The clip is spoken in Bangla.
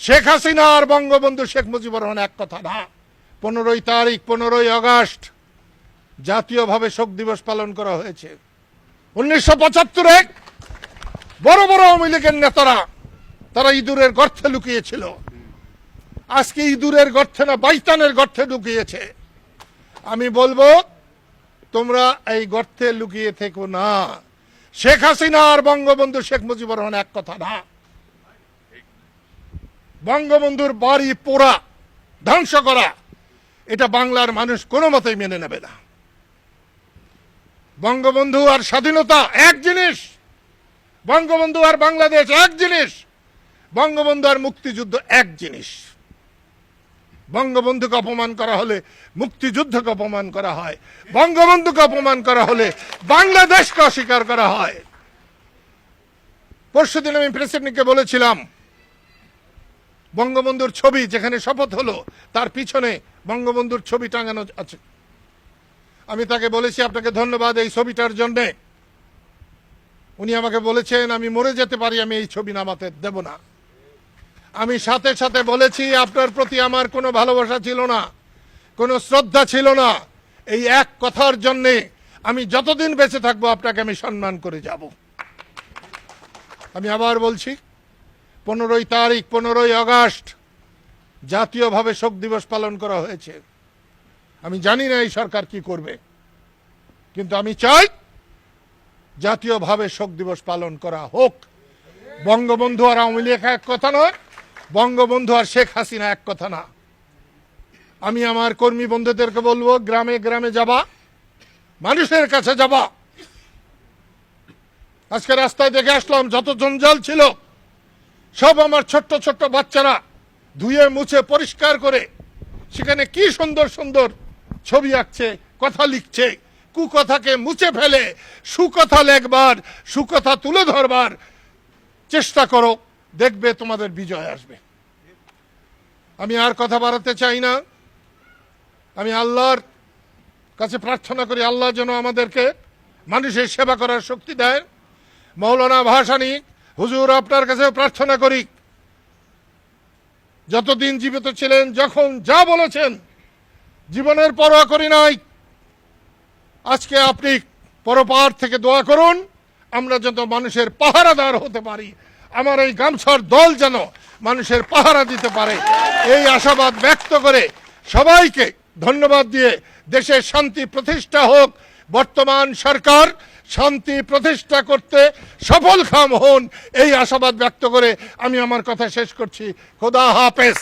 শেখ হাসিনা আর বঙ্গবন্ধু শেখ মুজিবুর রহমান এক কথা না। 15 তারিখ 15 আগস্ট জাতীয়ভাবে শোক দিবস পালন করা হয়েছে। 1975-এ বড় বড় আওয়ামী লীগের নেতারা তারা ইঁদুরের গর্তে লুকিয়েছিল। আজকে ইঁদুরের গর্তে না, বাইতানের গর্তে লুকিয়েছে। আমি বলবো তোমরা এই গর্তে লুকিয়ে থেকো না। শেখ হাসিনা আর বঙ্গবন্ধু শেখ মুজিবুর রহমান এক কথা না। বঙ্গবন্ধুর বাড়ি পোড়া, ধ্বংস করা, এটা বাংলার মানুষ কোনো মতেই মেনে নেবে না। বঙ্গবন্ধু আর স্বাধীনতা এক জিনিস, বঙ্গবন্ধু আর বাংলাদেশ এক জিনিস, বঙ্গবন্ধু আর মুক্তিযুদ্ধ এক জিনিস। বঙ্গবন্ধুকে অপমান করা হলে মুক্তিযুদ্ধকে অপমান করা হয়, বঙ্গবন্ধুকে অপমান করা হলে বাংলাদেশকে অস্বীকার করা হয়। পরশুদিন আমি প্রেসিডেন্টকে বলেছিলাম, বঙ্গবন্ধুর ছবি যেখানে শপথ হলো তার পিছনে বঙ্গবন্ধুর ছবি টাঙানো আছে। আমি তাকে বলেছি আপনাকে ধন্যবাদ এই ছবিটার জন্যে। উনি আমাকে বলেছেন আমি মরে যেতে পারি, আমি এই ছবি নামাতে দেব না। আমি সাথে সাথে বলেছি আপনার প্রতি আমার কোনো ভালোবাসা ছিল না, কোনো শ্রদ্ধা ছিল না। এই এক কথার জন্যে আমি যতদিন বেঁচে থাকবো আপনাকে আমি সম্মান করে যাব। আমি আবার বলছি 15 তারিখ 15 আগস্ট জাতীয়ভাবে শোক দিবস পালন করা হয়েছে। আমি জানি না এই সরকার কি করবে, কিন্তু আমি চাই জাতীয়ভাবে শোক দিবস পালন করা হোক। বঙ্গবন্ধু আর আওয়ামী লীগ এক কথা নয়, বঙ্গবন্ধু আর শেখ হাসিনা এক কথা না। আমি আমার কর্মী বন্ধুদেরকে বলবো গ্রামে গ্রামে যাবা, মানুষের কাছে যাবা। আজকে রাস্তায় দেখে আসলাম যত জঞ্জাল ছিল সব আমার ছোট্ট ছোট্ট বাচ্চারা ধুয়ে মুছে পরিষ্কার করে সেখানে কি সুন্দর সুন্দর ছবি আঁকছে, কথা লিখছে। কুকথাকে মুছে ফেলে সুকথা লেখবার, সুকথা তুলে ধরবার চেষ্টা করো, দেখবে তোমাদের বিজয় আসবে। আমি আর কথা বাড়াতে চাই না। আমি আল্লাহর কাছে প্রার্থনা করি আল্লাহ যেন আমাদেরকে মানুষের সেবা করার শক্তি দেয়। মৌলানা ভাসানী হুজুর আপনার কাছে প্রার্থনা করি, যতদিন জীবিত ছিলেন যখন যা বলেছেন জীবনের পরোয়া করি নাই। আজকে আপনি পরপার থেকে দোয়া করুন আমরা যেন মানুষের পাহারাদার হতে পারি, আমার এই গামছার দল যেন মানুষের পাহারা দিতে পারে। এই আশাবাদ ব্যক্ত করে সবাইকে ধন্যবাদ দিয়ে দেশের শান্তি প্রতিষ্ঠা হোক। বর্তমান সরকার শান্তি প্রতিষ্ঠা করতে সফলকাম হন, এই আশাবাদ ব্যক্ত করে আমি আমার কথা শেষ করছি। খোদা হাফেজ।